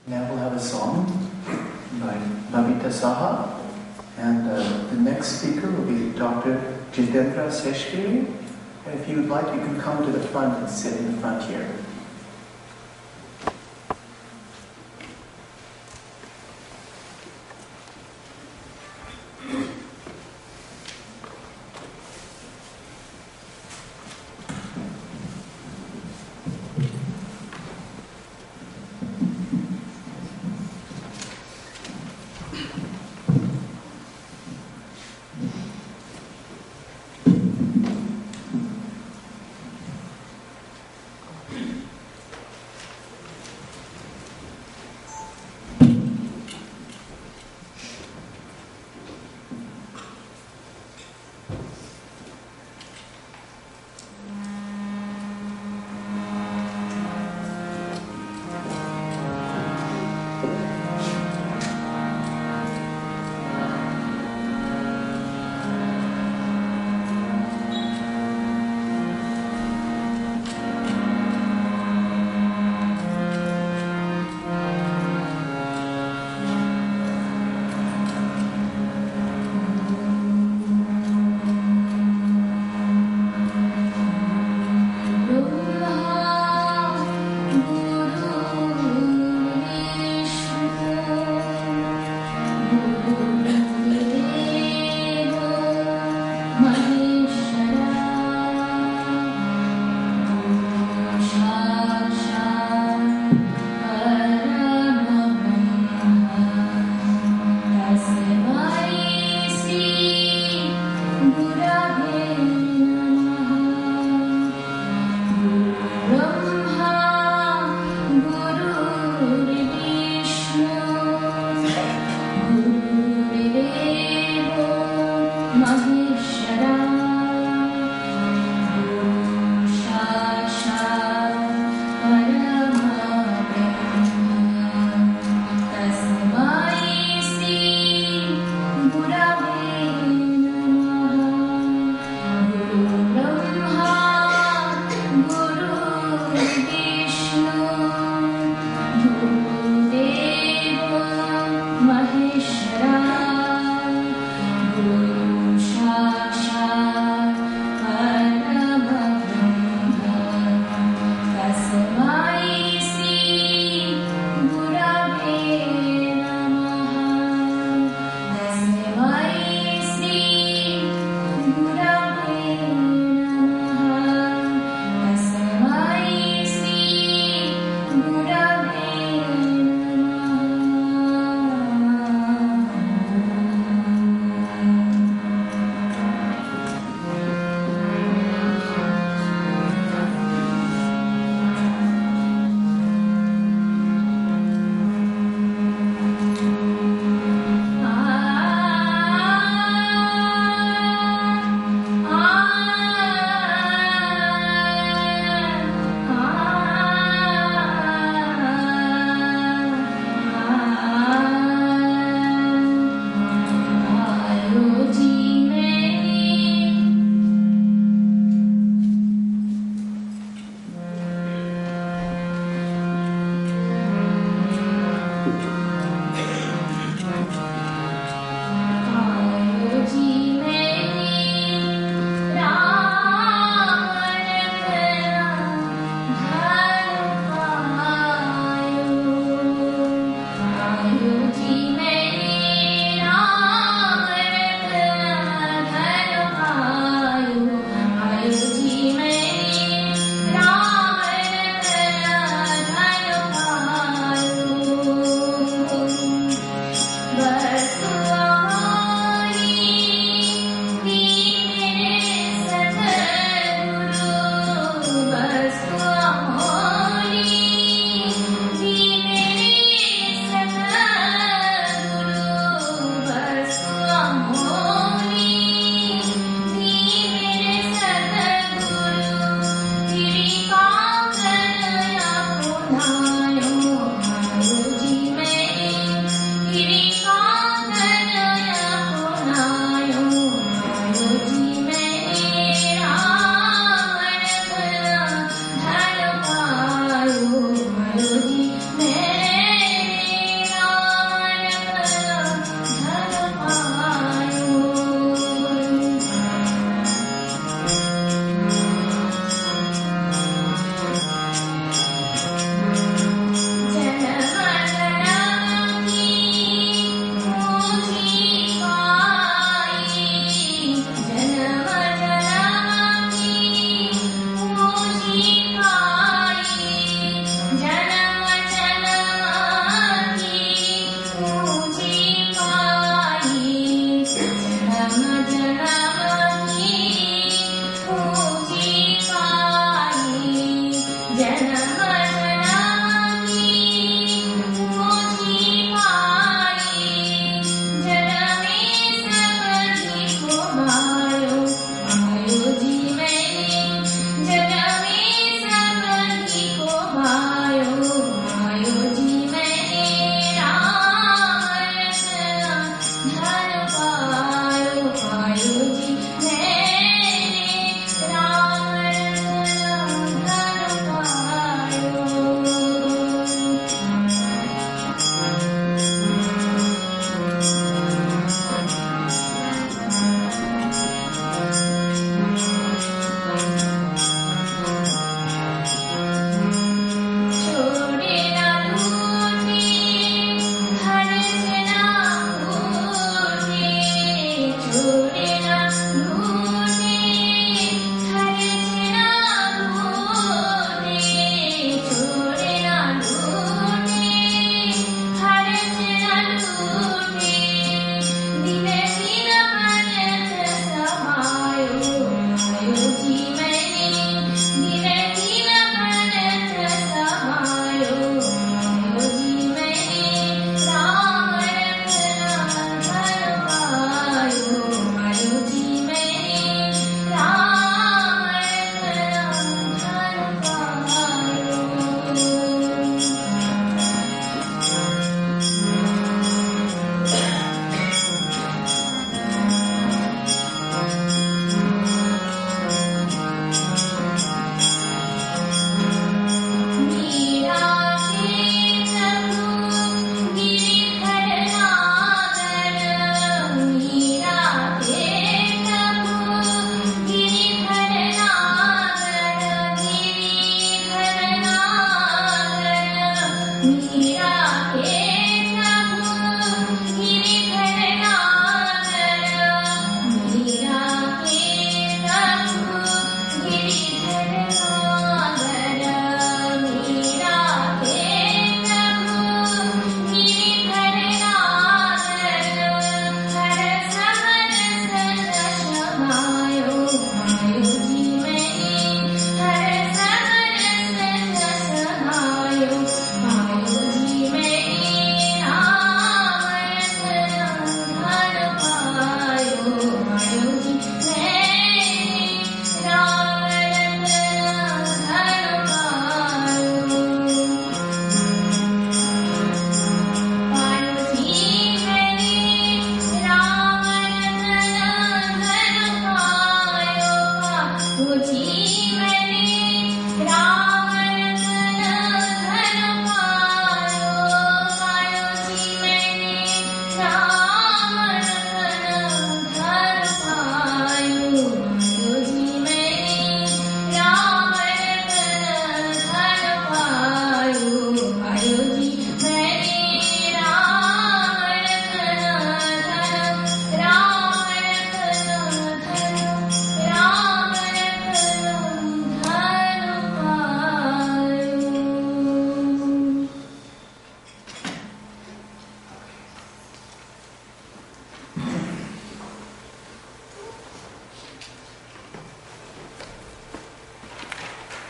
Now we'll have a song by Babita Saha, and the next speaker will be Dr. Jitendra Seshgiri. And if you would like, you can come to the front and sit in the front here.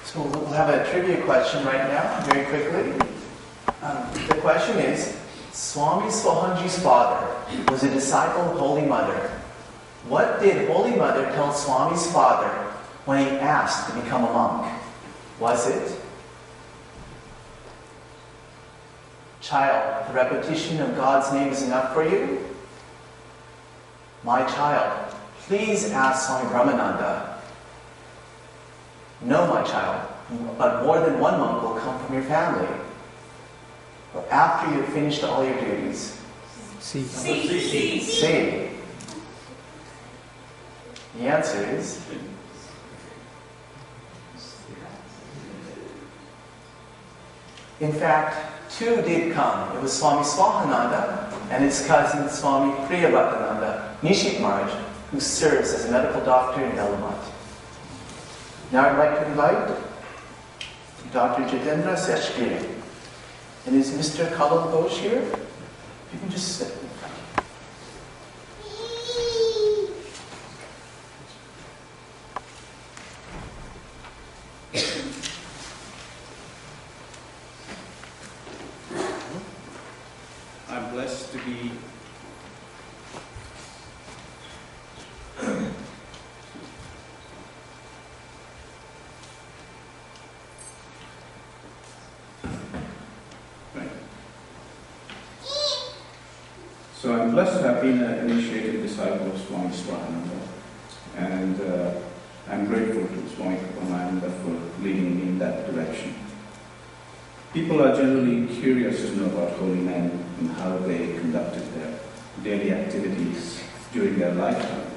So we'll have a trivia question right now, very quickly. The question is, Swami Swahanji's father was a disciple of Holy Mother. What did Holy Mother tell Swami's father when he asked to become a monk? Was it, "Child, the repetition of God's name is enough for you"? "My child, please ask Swami Harinamananda." "No, my child, but more than one monk will come from your family." Or after you've finished all your duties? C. C. The answer is in fact, two did come. It was Swami Swahananda and his cousin Swami Priyabhatananda, Nishit Maharaj, who serves as a medical doctor in Delamat. Now I'd like to invite Dr. Jitendra Seshgiri. And is Mr. Kalal Ghosh here? If you can just sit. I'm blessed to be So I'm blessed to have been an initiated disciple of Swami Swahananda, and I'm grateful to Swami Harinamananda for leading me in that direction. People are generally curious to know about holy men and how they conducted their daily activities during their lifetime.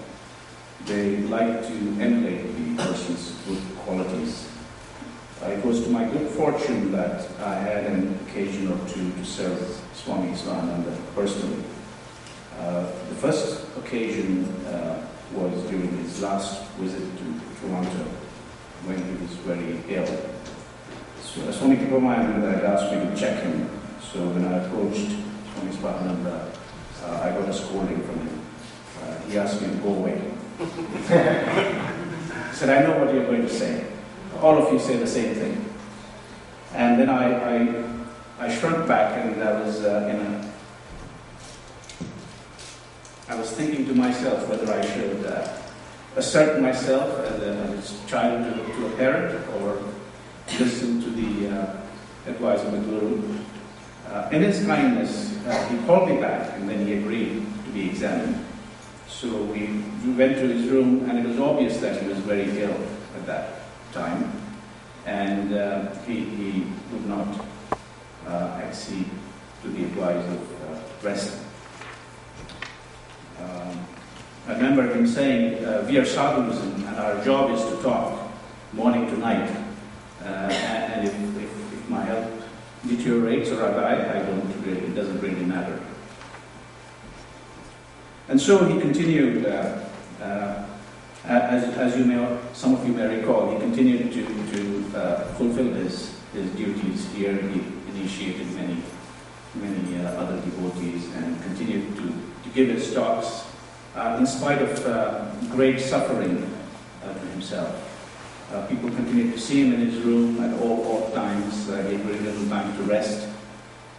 They like to emulate the person's good qualities. It was to my good fortune that I had an occasion or two to serve Swami Swahananda personally. The first occasion was during his last visit to Toronto when he was very ill. So Swami Harinamananda had asked me to check him. So when I approached Swami Swahananda, I got a scolding from him. He asked me to go away. He said, "I know what you're going to say. All of you say the same thing." And then I shrunk back, and I was thinking to myself whether I should assert myself as a child to a parent or listen to the advice of the Guru. In his kindness, he called me back, and then he agreed to be examined. So we went to his room, and it was obvious that he was very ill at that time, and he would not accede to the advice of resting. I remember him saying, "We are sadhus, and our job is to talk morning to night. And if my health deteriorates or I die, it doesn't really matter. And so he continued, as some of you may recall, he continued to fulfill his duties here. He initiated many other devotees and continued to give his talks in spite of great suffering to himself. People continued to see him in his room at all times. He had very little time to rest,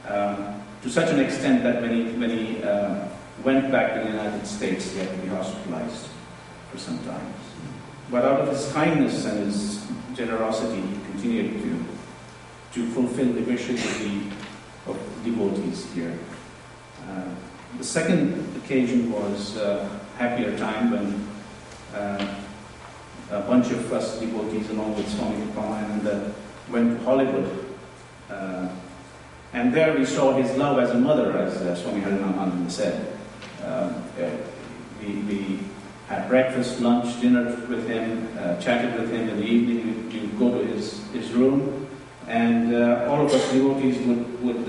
to such an extent that when he went back to the United States, he had to be hospitalized for some time. But out of his kindness and his generosity, he continued to fulfill the wishes of devotees here. The second occasion was a happier time when a bunch of us devotees, along with Swami Swahananda, went to Hollywood. And there we saw his love as a mother, as Swami Harinamananda said. We had breakfast, lunch, dinner with him, chatted with him in the evening. You go to his room, and all of us devotees would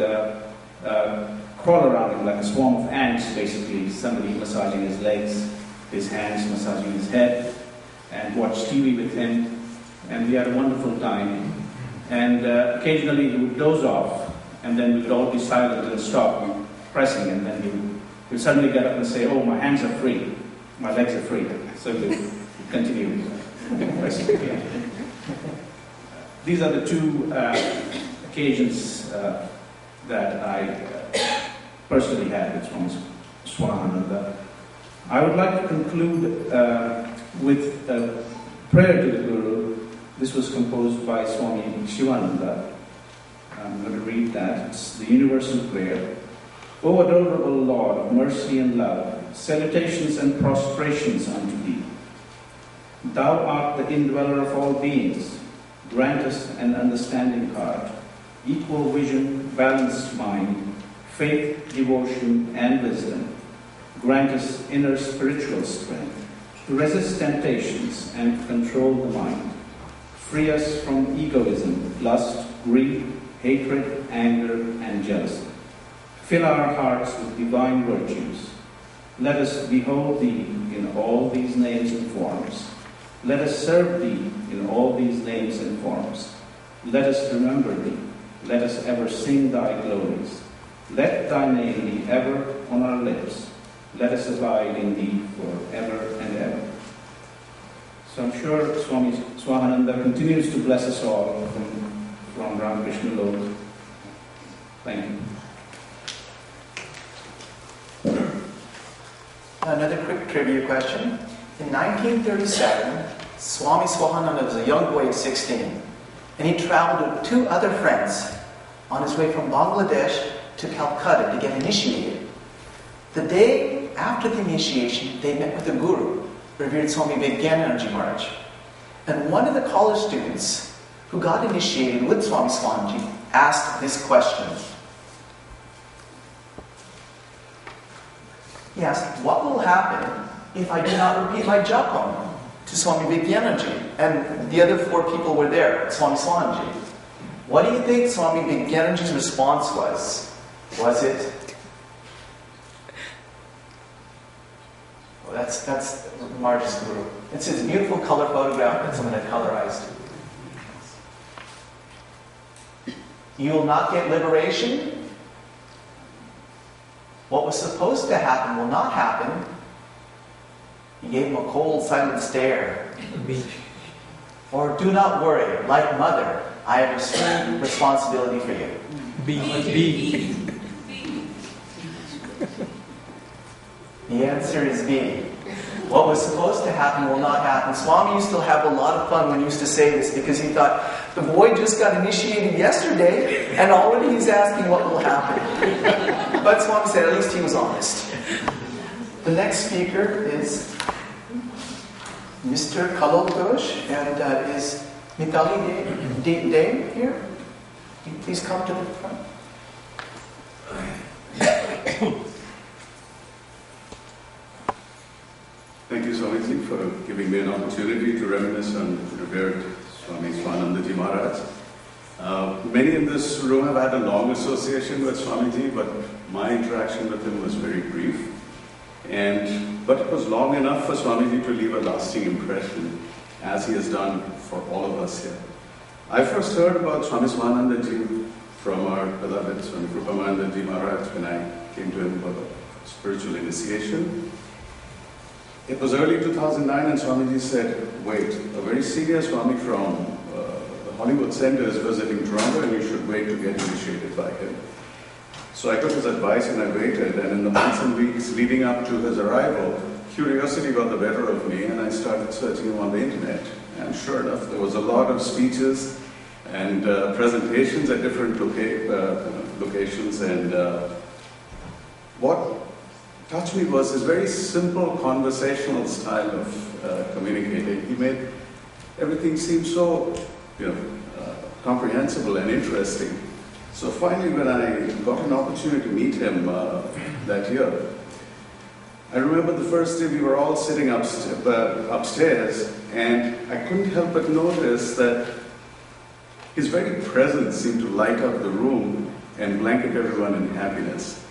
crawl around him like a swarm of ants, basically. Somebody massaging his legs, his hands massaging his head, and watch TV with him. And we had a wonderful time. And occasionally he would doze off, and then we would all be silent and stop pressing, and then he would suddenly get up and say, "Oh, my hands are free, my legs are free." So we would continue pressing again. These are the two occasions that I personally had with Swami Swahananda. I would like to conclude with a prayer to the Guru. This was composed by Swami Shivananda. I'm going to read that. It's the universal prayer. O adorable Lord of mercy and love, salutations and prostrations unto thee. Thou art the indweller of all beings. Grant us an understanding heart, equal vision, balanced mind, faith, devotion, and wisdom. Grant us inner spiritual strength to resist temptations and to control the mind. Free us from egoism, lust, greed, hatred, anger, and jealousy. Fill our hearts with divine virtues. Let us behold Thee in all these names and forms. Let us serve Thee in all these names and forms. Let us remember Thee. Let us ever sing Thy glories. Let Thy name be ever on our lips. Let us abide in Thee forever and ever. So I'm sure Swami Swahananda continues to bless us all from Ramakrishna Lok. Thank you. Another quick trivia question. In 1937, Swami Swahananda was a young boy of 16, and he traveled with two other friends on his way from Bangladesh to Calcutta to get initiated. The day after the initiation, they met with the Guru, revered Swami Vijnananji Maharaj. And one of the college students who got initiated with Swami Swahananda asked this question. He asked, what will happen if I do not repeat my japam to Swami Vijnananji? And the other four people were there, Swami Swahananda. What do you think Swami Vijnananji's response was? Was it? Well, that's Maharaj's Guru. It's his beautiful color photograph that someone had colorized. You will not get liberation. What was supposed to happen will not happen. He gave him a cold, silent stare. Or do not worry, like mother, I have assumed responsibility for you. B. The answer is B. What was supposed to happen will not happen. Swami used to have a lot of fun when he used to say this because he thought, the boy just got initiated yesterday and already he's asking what will happen. But Swami said at least he was honest. The next speaker is Mr. Kalol Ghosh, and is Mitali Day here? Please come to the front. Thank you, Swamiji, for giving me an opportunity to reminisce on revered Swami Swahananda Ji Maharaj. Many in this room have had a long association with Swamiji, but my interaction with him was very brief. But it was long enough for Swamiji to leave a lasting impression, as he has done for all of us here. I first heard about Swami Swahananda Ji from our beloved Swami Harinamananda Ji Maharaj when I came to him for the spiritual initiation. It was early 2009 and Swamiji said, wait, a very senior Swami from the Hollywood Center is visiting Toronto and you should wait to get initiated by him. So I took his advice and I waited, and in the months and weeks leading up to his arrival, curiosity got the better of me and I started searching him on the internet. And sure enough, there was a lot of speeches and presentations at different locations, and what touched me was his very simple conversational style of communicating. He made everything seem so, comprehensible and interesting. So finally, when I got an opportunity to meet him that year, I remember the first day we were all sitting upstairs, and I couldn't help but notice that his very presence seemed to light up the room and blanket everyone in happiness.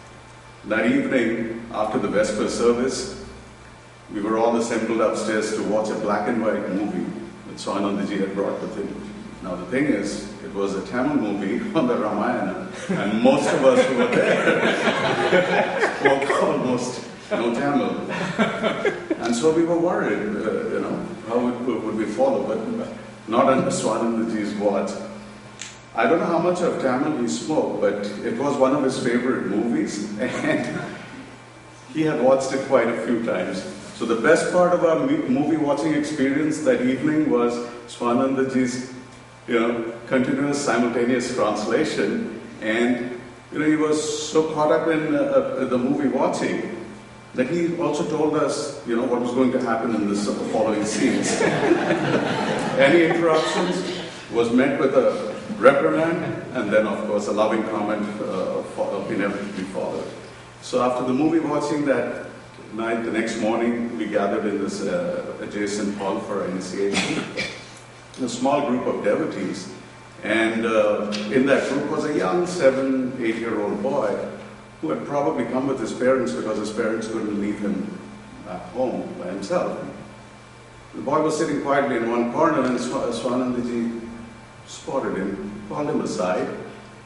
That evening, after the Vesper service, we were all assembled upstairs to watch a black and white movie that Swahananda Ji had brought with him. Now the thing is, it was a Tamil movie on the Ramayana, and most of us who were there spoke almost no Tamil. And so we were worried, how would we follow, but not under Swahananda Ji's watch. I don't know how much of Tamil he spoke, but it was one of his favorite movies, and he had watched it quite a few times. So the best part of our movie watching experience that evening was Swahananda Ji's continuous simultaneous translation, and he was so caught up in the movie watching that he also told us what was going to happen in the following scenes. Any interruptions was met with a reprimand, and then of course a loving comment inevitably followed. So after the movie watching that night, the next morning we gathered in this adjacent hall for our initiation. A small group of devotees, and in that group was a young 7-8-year-old boy who had probably come with his parents because his parents couldn't leave him at home by himself. The boy was sitting quietly in one corner, and Swahananda Ji spotted him, called him aside,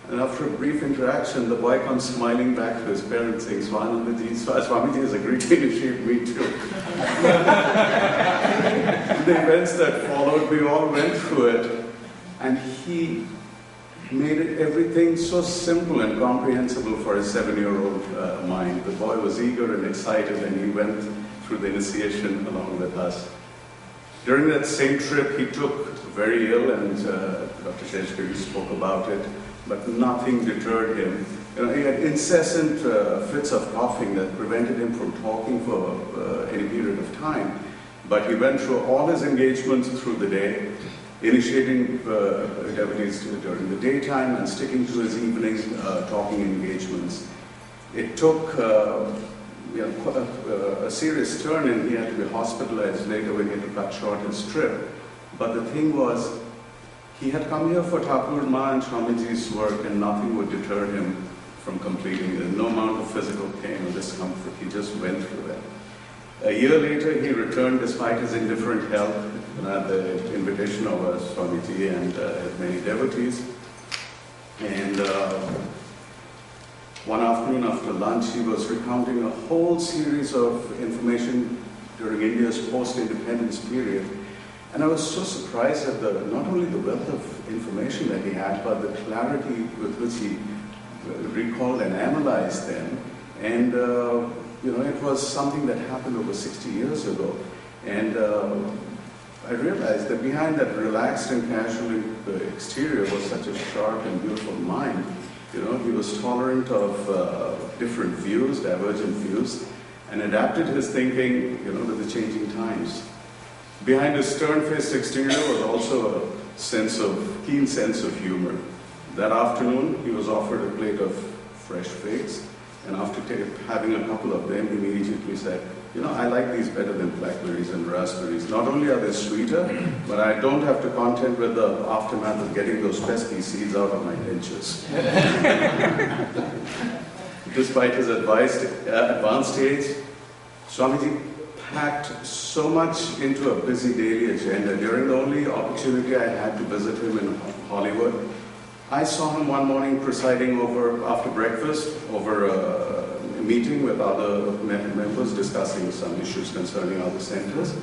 and after a brief interaction, the boy comes smiling back to his parents saying, Swahananda Ji, Swamiji has agreed to initiate me too. The events that followed, we all went through it, and he made everything so simple and comprehensible for his 7-year-old mind. The boy was eager and excited, and he went through the initiation along with us. During that same trip, he took very ill, and Dr. Sheshgiri spoke about it, but nothing deterred him. He had incessant fits of coughing that prevented him from talking for any period of time. But he went through all his engagements through the day, initiating devotees during the daytime and sticking to his evening talking engagements. It took a serious turn, and he had to be hospitalized later when he had to cut short his trip. But the thing was, he had come here for Thakur Ma and Swamiji's work, and nothing would deter him from completing it. No amount of physical pain or discomfort. He just went through it. A year later, he returned despite his indifferent health at the invitation of Swamiji and many devotees. And one afternoon after lunch, he was recounting a whole series of information during India's post-independence period. And I was so surprised at not only the wealth of information that he had, but the clarity with which he recalled and analyzed them. And it was something that happened over 60 years ago. And I realized that behind that relaxed and casual exterior was such a sharp and beautiful mind. He was tolerant of different views, divergent views, and adapted his thinking, to the changing times. Behind his stern-faced exterior was also a keen sense of humor. That afternoon, he was offered a plate of fresh figs, and after having a couple of them, he immediately said, I like these better than blackberries and raspberries. Not only are they sweeter, but I don't have to contend with the aftermath of getting those pesky seeds out of my dentures. Despite his advanced age, Swamiji packed so much into a busy daily agenda. During the only opportunity I had to visit him in Hollywood, I saw him one morning presiding after breakfast over a meeting with other members discussing some issues concerning other centers.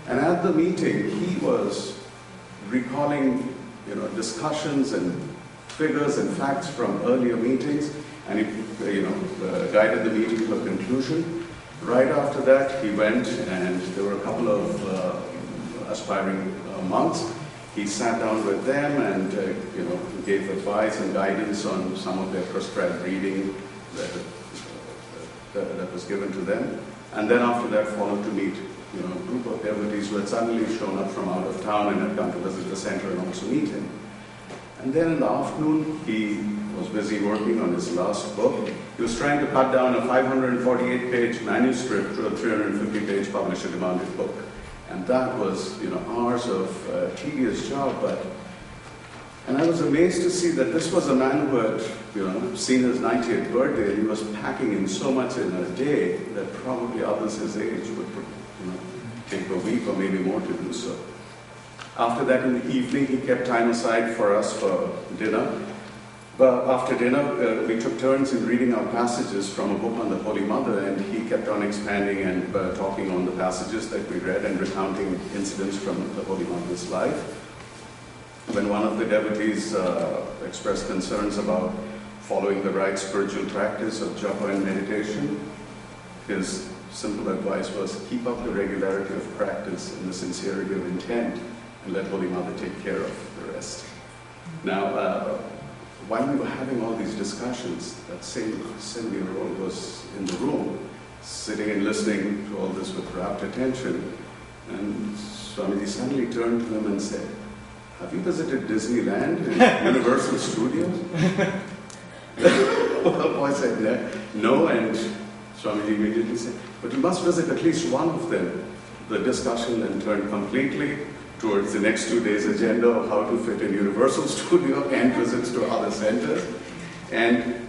And at the meeting, he was recalling, discussions and figures and facts from earlier meetings, and he, guided the meeting to a conclusion. Right after that, he went, and there were a couple of aspiring monks. He sat down with them and, gave advice and guidance on some of their prescribed reading that was given to them. And then after that, followed to meet, a group of devotees who had suddenly shown up from out of town and had come to visit the center and also meet him. And then in the afternoon, he was busy working on his last book. He was trying to cut down a 548-page manuscript to a 350-page publisher-demanded book. And that was, hours of tedious job. And I was amazed to see that this was a man who had, seen his 90th birthday, and he was packing in so much in a day that probably others his age would, take a week or maybe more to do so. After that, in the evening, he kept time aside for us for dinner. But after dinner, we took turns in reading our passages from a book on the Holy Mother, and he kept on expanding and talking on the passages that we read and recounting incidents from the Holy Mother's life. When one of the devotees expressed concerns about following the right spiritual practice of japa and meditation, his simple advice was, keep up the regularity of practice and the sincerity of intent, and let Holy Mother take care of the rest. Now, while we were having all these discussions, that same 7-year-old was in the room, sitting and listening to all this with rapt attention. And Swamiji suddenly turned to him and said, have you visited Disneyland and Universal Studios? The boy said, no, and Swamiji immediately said, but you must visit at least one of them. The discussion then turned completely towards the next 2 days' agenda of how to fit in Universal Studio and visits to other centers. And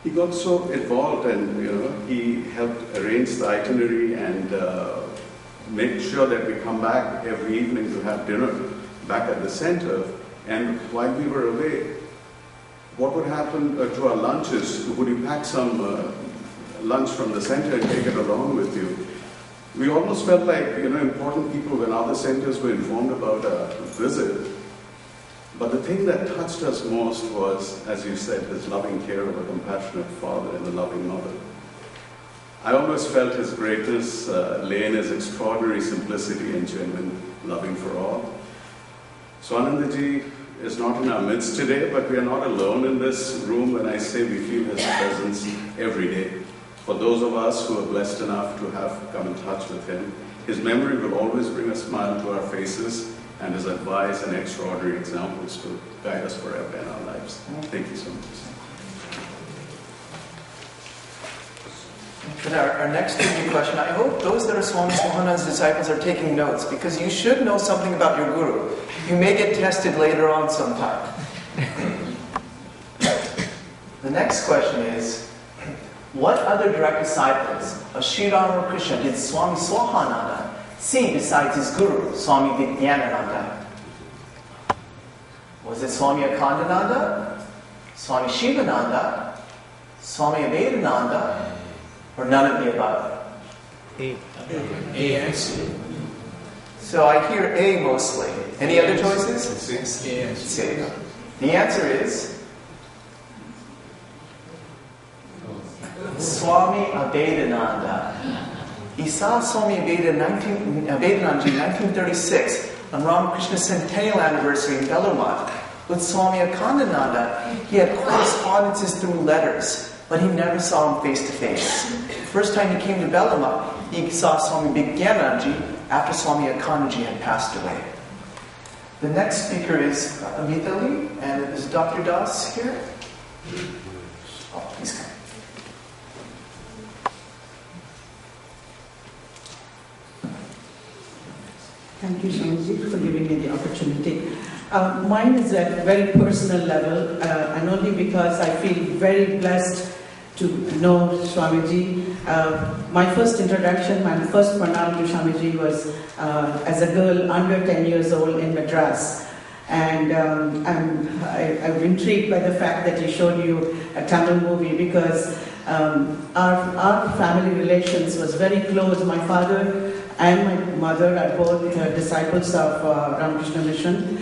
he got so involved, and he helped arrange the itinerary and make sure that we come back every evening to have dinner back at the center. And while we were away, what would happen to our lunches? Would you pack some lunch from the center and take it along with you? We almost felt like, important people when other centers were informed about a visit. But the thing that touched us most was, as you said, his loving care of a compassionate father and a loving mother. I always felt his greatness lay in his extraordinary simplicity and genuine loving for all. Swahananda is not in our midst today, but we are not alone in this room when I say we feel his presence every day. For those of us who are blessed enough to have come in touch with him, his memory will always bring a smile to our faces, and his advice and extraordinary examples to guide us forever in our lives. Thank you so much. For our next trivia question, I hope those that are Swami Swahananda's disciples are taking notes, because you should know something about your guru. You may get tested later on sometime. The next question is, what other direct disciples of Sri Ramakrishna did Swami Swahananda see besides his guru, Swami Vidyananda? Was it Swami Akhandananda, Swami Shivananda, Swami Abhedananda, or none of the above? A and C. So I hear A mostly. Any other choices? C. C. The answer is Swami Abhedananda. He saw Swami Abhedananda in 1936 on Ramakrishna's centennial anniversary in Bellarmine. With Swami Akhandananda, he had correspondences through letters, but he never saw him face to face. The first time he came to Bellarmine, he saw Swami Bigyananji after Swami Akhandanji had passed away. The next speaker is Mitali, and is Dr. Das here? Oh, please come. Thank you, Swamiji, for giving me the opportunity. Mine is at a very personal level, and only because I feel very blessed to know Swamiji. My first introduction, my first pranam to Swamiji was as a girl under 10 years old in Madras. And I'm intrigued by the fact that he showed you a Tamil movie, because our family relations was very close. My father and my mother are both disciples of Ramakrishna Mission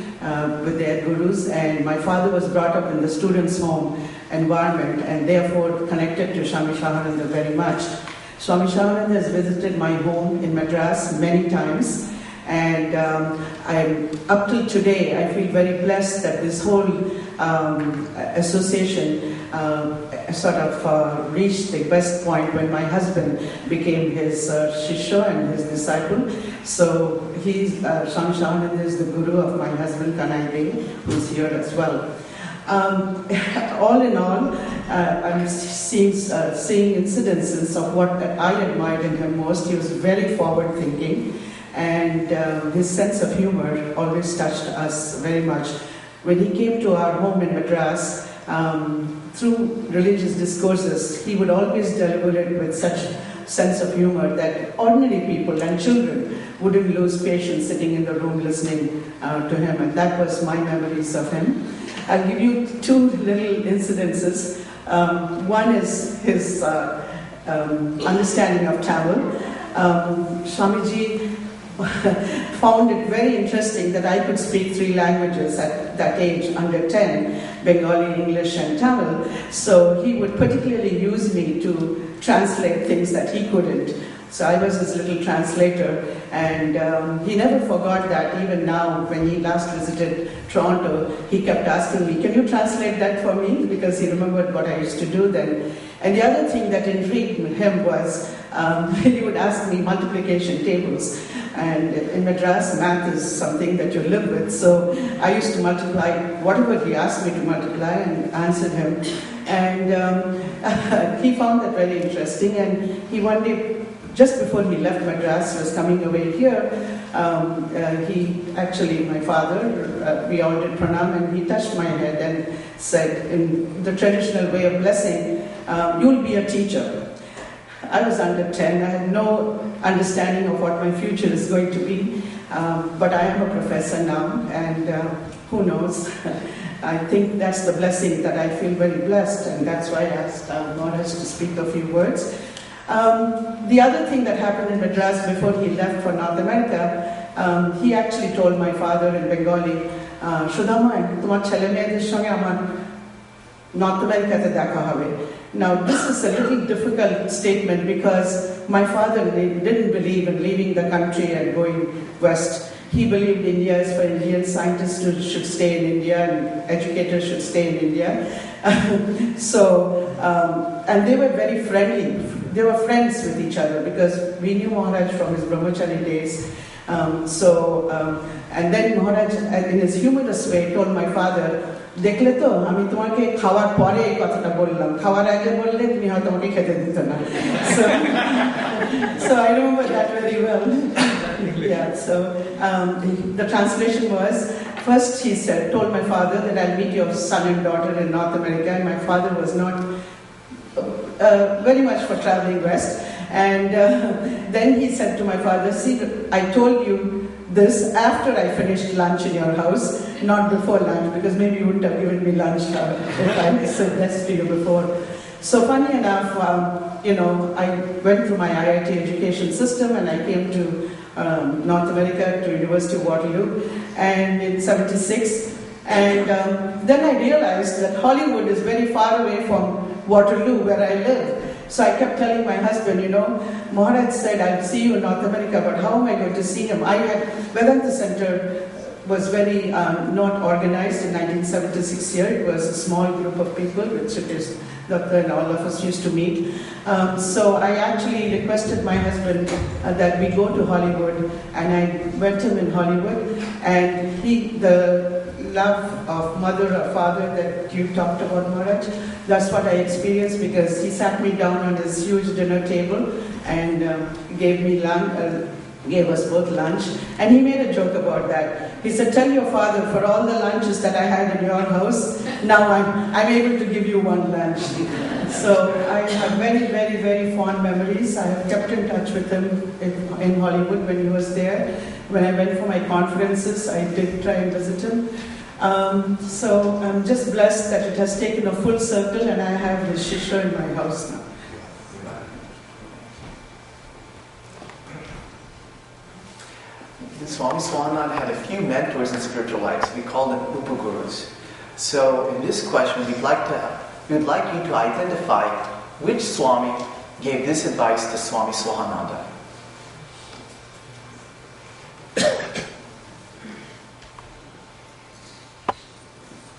with their gurus, and my father was brought up in the students' home environment and therefore connected to Swami Swahananda very much. Swami Swahananda has visited my home in Madras many times, and up till today I feel very blessed that this whole association sort of reached the best point when my husband became his shishya and his disciple. So Swami Swahananda is the guru of my husband Kanai, who's here as well. All in all, I'm seeing incidences of what I admired in him most. He was very forward-thinking, and his sense of humor always touched us very much. When he came to our home in Madras, through religious discourses, he would always deliver it with such sense of humor that ordinary people and children wouldn't lose patience sitting in the room listening to him, and that was my memories of him. I'll give you two little incidences. One is his understanding of Tamil. Swamiji found it very interesting that I could speak 3 languages at that age, under 10, Bengali, English and Tamil. So he would particularly use me to translate things that he couldn't. So I was his little translator, and he never forgot that. Even now, when he last visited Toronto, he kept asking me, "Can you translate that for me?" Because he remembered what I used to do then. And the other thing that intrigued him was he would ask me multiplication tables. And in Madras, math is something that you live with. So I used to multiply whatever he asked me to multiply and answered him. And he found that very interesting. And he one day, just before he left Madras, was coming away here. My father, we all did pranam, and he touched my head and said, in the traditional way of blessing, "You'll be a teacher." I was under 10, I had no understanding of what my future is going to be, but I am a professor now, and who knows, I think that's the blessing that I feel very blessed, and that's why I asked Maharaj to speak a few words. The other thing that happened in Madras before he left for North America, he actually told my father in Bengali, "Shudama, tomar chele meyeder songe amar North America te dekha hobe." Now, this is a little difficult statement because my father didn't believe in leaving the country and going west. He believed India is for Indian scientists who should stay in India and educators should stay in India. And they were very friendly. They were friends with each other because we knew Maharaj from his brahmachari days. And then Maharaj, in his humorous way, told my father, "দেখলে তো আমি তোমাকে খাওয়ার পরে এই কথাটা বললাম, খাওয়ার আগে বললে তুমি হয়তো আমাকে খেতে দিত না." So I remember that very well. Yeah. So the translation was, first he told my father that I'll meet your son and daughter in North America, and my father was not very much for traveling west. And then he said to my father, "See, I told you this after I finished lunch in your house, not before lunch, because maybe you wouldn't have given me lunch if I said this to you before." So funny enough, I went through my IIT education system and I came to North America, to University of Waterloo, and in '76. And then I realized that Hollywood is very far away from Waterloo, where I live. So I kept telling my husband, Maharaj said, "I'll see you in North America, but how am I going to see him?" Vedanta Center was very not organized in 1976 here. It was a small group of people, which it is Dr. and all of us used to meet. So I actually requested my husband that we go to Hollywood, and I met him in Hollywood, and the love of mother or father that you talked about, Maharaj, that's what I experienced, because he sat me down on his huge dinner table and gave me gave us both lunch, and he made a joke about that. He said, "Tell your father, for all the lunches that I had in your house, now I'm able to give you one lunch." So I have very, very, very fond memories. I have kept in touch with him in Hollywood when he was there. When I went for my conferences, I did try and visit him. So I'm just blessed that it has taken a full circle, and I have his Shishya in my house now. Swami Swahananda had a few mentors in spiritual lives. We call them upagurus. So in this question, we'd like you to identify which Swami gave this advice to Swami Swahananda.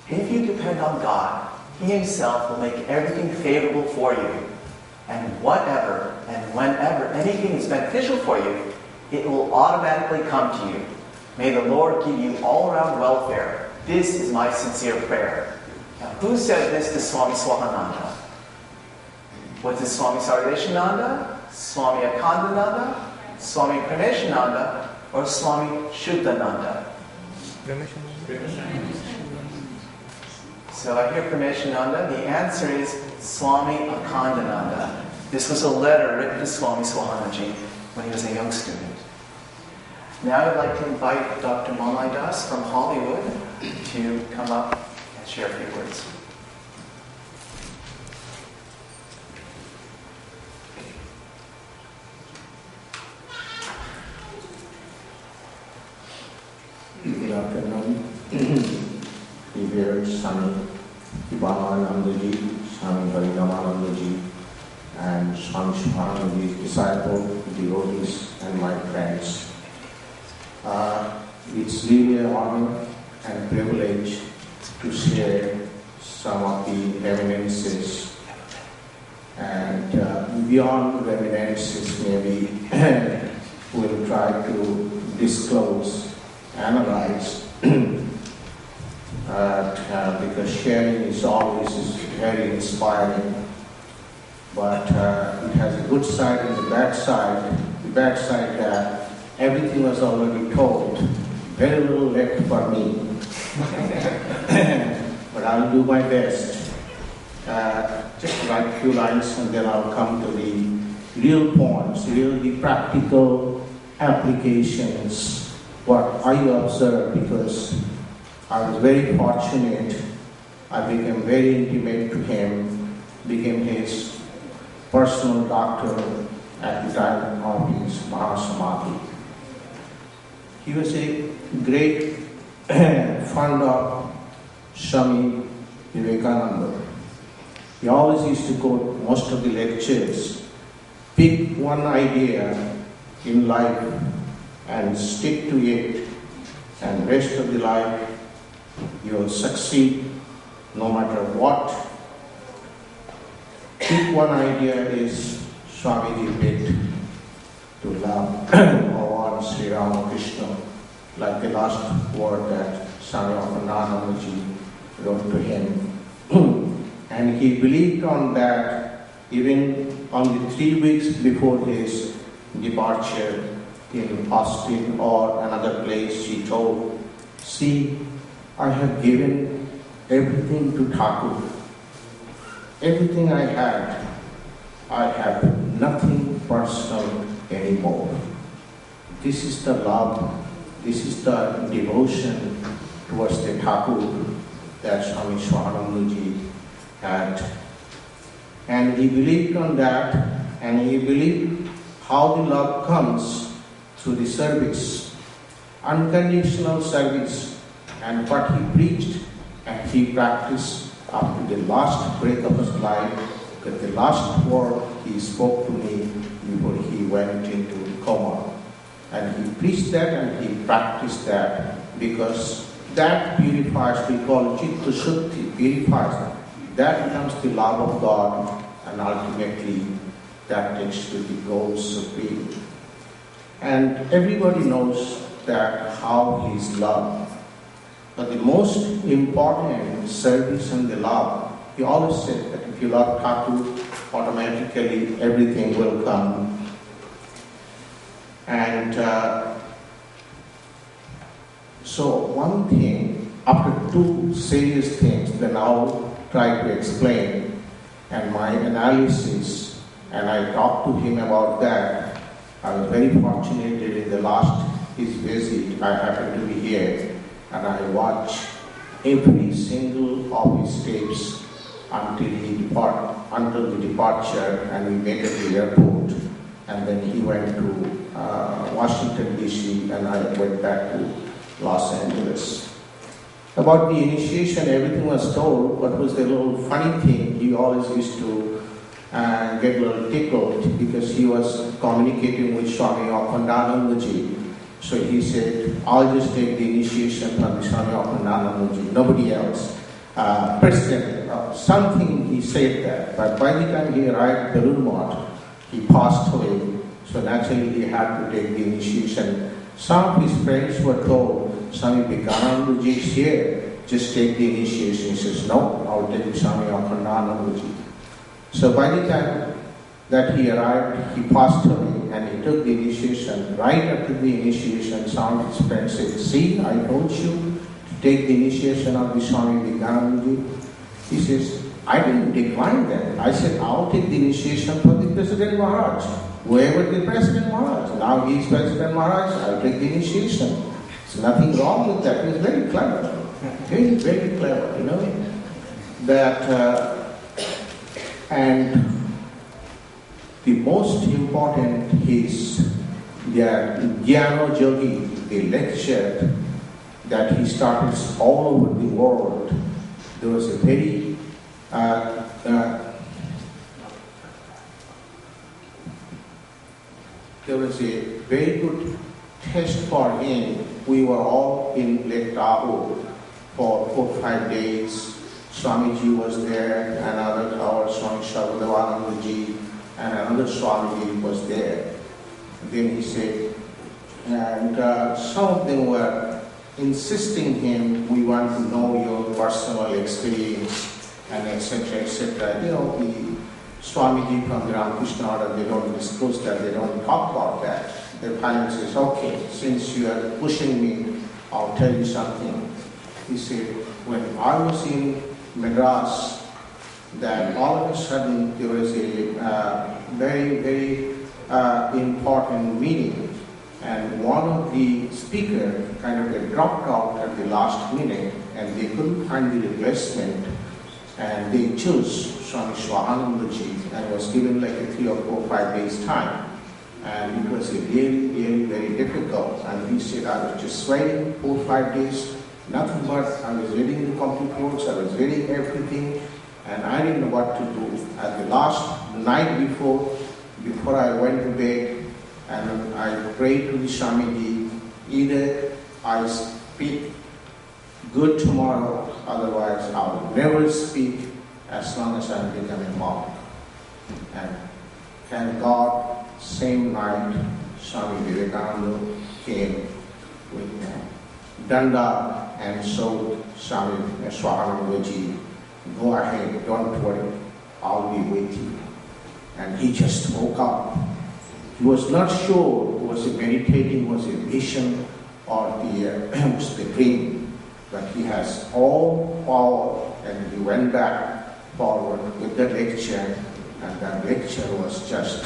If you depend on God, He Himself will make everything favorable for you. And whatever and whenever anything is beneficial for you, it will automatically come to you. May the Lord give you all-around welfare. This is my sincere prayer. Now, who said this to Swami Swahananda? Was it Swami Sarveshananda, Swami Akhandananda, Swami Prameshananda, or Swami Shuddhananda? So I hear Prameshananda. The answer is Swami Akhandananda. This was a letter written to Swami Swahanandaji when he was a young student. Now I'd like to invite Dr. Monlai Das from Hollywood to come up and share a few words. Good afternoon. Dear Swami Swahanandaji, Swami Harinamananda, and Swami Swahanandaji's disciples, devotees, and my friends. It's really an honor and privilege to share some of the reminiscences, and beyond reminiscences maybe we'll try to disclose, analyze, because sharing is always very inspiring, but it has a good side and the bad side. The bad side, everything was already told, very little left for me. But I'll do my best. Just write a few lines and then I'll come to the real points, the practical applications, what I observed, because I was very fortunate. I became very intimate to him, became his personal doctor at the time of his Mahasamadhi. He was a great fond of Swami Vivekananda. He always used to quote most of the lectures, pick one idea in life and stick to it, and rest of the life you will succeed no matter what. Pick one idea is Swamiji did to love Bhagavan Sri Ramakrishna, like the last word that Swami Akhandananda wrote to him. And he believed on that even on the 3 weeks before his departure in Austin or another place. He told, "See, I have given everything to Thakur. Everything I had, I have nothing personal anymore." This is the love, this is the devotion towards the Thakur that Swami Swahananda had. And he believed on that, and he believed how the love comes through the service, unconditional service, and what he preached and he practiced up to the last breath of his life, because the last word he spoke to me before he went into coma. And he preached that and he practiced that, because that purifies, we call Chitta Shuddhi, purifies. That becomes the love of God, and ultimately that takes to the goal supreme. And everybody knows that how he is loved. But the most important service and the love, he always said that if you love Thakur, automatically everything will come. And so one thing, after two serious things, then I'll try to explain and my analysis, and I talked to him about that. I was very fortunate that in the last his visit, I happened to be here, and I watched every single of his tapes until the departure, and we met at the airport, and then he went to Washington DC, and I went back to Los Angeles. About the initiation, everything was told, but was the little funny thing, he always used to get a little tickled because he was communicating with Swami Akhandanandaji. So he said, I'll just take the initiation from Swami Akhandanandaji, nobody else. President, something he said that, but by the time he arrived at Belur, he passed away, so naturally he had to take the initiation. Some of his friends were told, Swami Vivekanandaji is here, just take the initiation. He says, no, I'll take Swami Akhandanandaji. So by the time that he arrived, he passed away and he took the initiation. Right after the initiation, some of his friends said, see, I told you to take the initiation of the Swami Vivekanandaji. He says, I didn't decline that. I said, I'll take the initiation for the President Maharaj. Whoever the President Maharaj. Now he is President Maharaj, I'll take the initiation. There's nothing wrong with that. He was very clever. Very, very clever, you know. That, and the most important is that Jnana Yogi, the lecture that he started all over the world. There was a very good test for him. We were all in Lake Tahoe for 4 or 5 days. Swamiji was there, and our Swami Shabadavanandaji, and another Swamiji was there. Then he said, and some of them were insisting him, we want to know your personal experience, and etc., etc. You know, the Swamiji from the Ramakrishna order, they don't disclose that, they don't talk about that. They finally says, okay, since you are pushing me, I'll tell you something. He said, when I was in Madras, that all of a sudden there was a very, very important meeting, and one of the speakers kind of dropped out at the last minute, and they couldn't find the replacement, and they chose Swami Swahanandaji, and was given like a 3 or 4 or 5 days time. And it was really, really very difficult. And he said, I was just waiting 4 or 5 days, nothing but I was reading the complete works, I was reading everything, and I didn't know what to do. At the last night before I went to bed, and I prayed to the Swamiji, either I speak good tomorrow, otherwise I will never speak as long as I become a monk. And thank God, same night, Swami Vivekananda came with Danda and so Swami Swahanandaji, go ahead, don't worry, I'll be with you. And he just woke up. He was not sure, was it meditating, was it vision, or the dream, but he has all power, and he went back forward with the lecture, and that lecture was just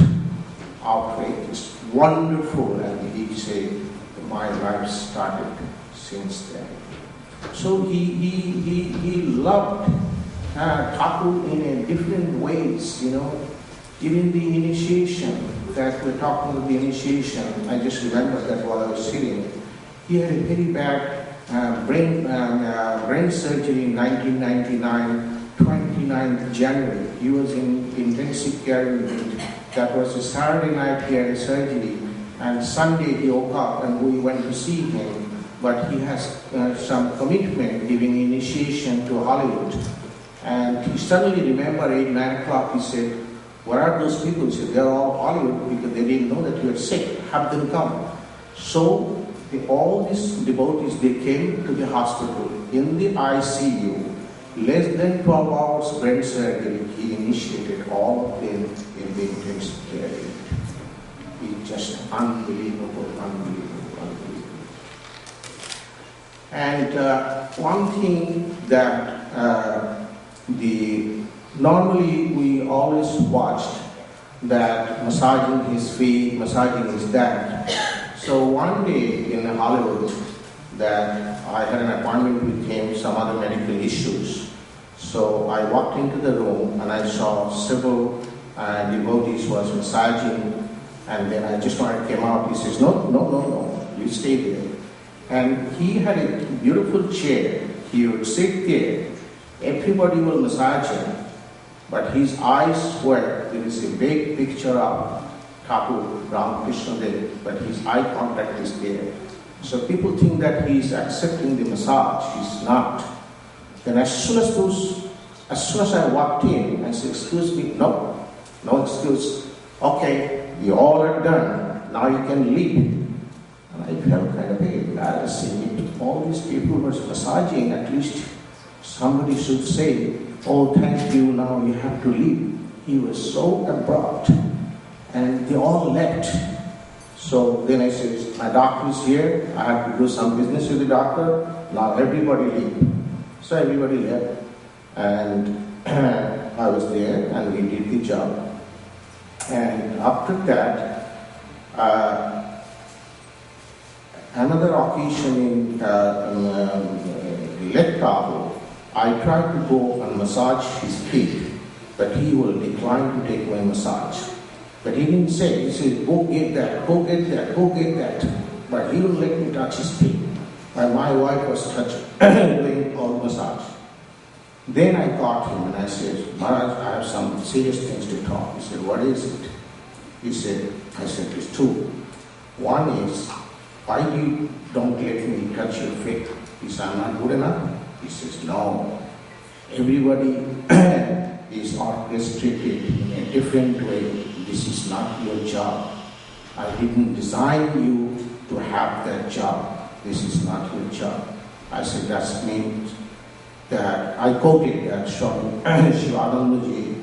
outrageous, wonderful, and he said, my life started since then. So he loved Thakur in a different ways, you know. Even the initiation, that we're talking about the initiation, I just remember that while I was sitting, he had a very bad brain surgery in 1999, 29th January. He was in intensive care unit. That was a Saturday night he had a surgery, and Sunday he woke up and we went to see him, but he has some commitment giving initiation to Hollywood. And he suddenly remembered 8, 9 o'clock, he said, where are those people? He said, they're all Hollywood because they didn't know that you were sick, have them come. So all these devotees, they came to the hospital in the ICU, less than 12 hours brain surgery, he initiated all of them in the intensive care unit. is just unbelievable, unbelievable, unbelievable. And one thing that normally we always watched that massaging his feet, massaging his dad. So one day in Hollywood, that I had an appointment with him, some other medical issues. So I walked into the room and I saw several devotees was massaging, and then I just came out. He says, no, you stay there. And he had a beautiful chair. He would sit there. Everybody will massage him, but his eyes were, there is a big picture of Thakur Ramakrishna there, but his eye contact is there. So people think that he is accepting the massage. He's not. Then as soon as I walked in, I said, excuse me, no excuse. Okay, you all are done. Now you can leave. And I felt kind of embarrassing. All these people were massaging, at least somebody should say, oh, thank you, now you have to leave. He was so abrupt. And they all left. So then I said, my doctor is here, I have to do some business with the doctor, now everybody leave. So everybody left, and I was there, and we did the job. And after that, another occasion in Lake Tahoe, I tried to go and massage his feet, but he will decline to take my massage. But he didn't say, he said, go get that, go get that, go get that. But he wouldn't let me touch his feet. And my wife was doing all the massage. Then I caught him and I said, Maharaj, I have some serious things to talk. He said, what is it? He said, I said, there's two. One is, why you don't let me touch your feet? He said, I'm not good enough? He says, no. Everybody is orchestrated in a different way. This is not your job. I didn't design you to have that job. This is not your job. I said, that means that I quoted that Swahananda,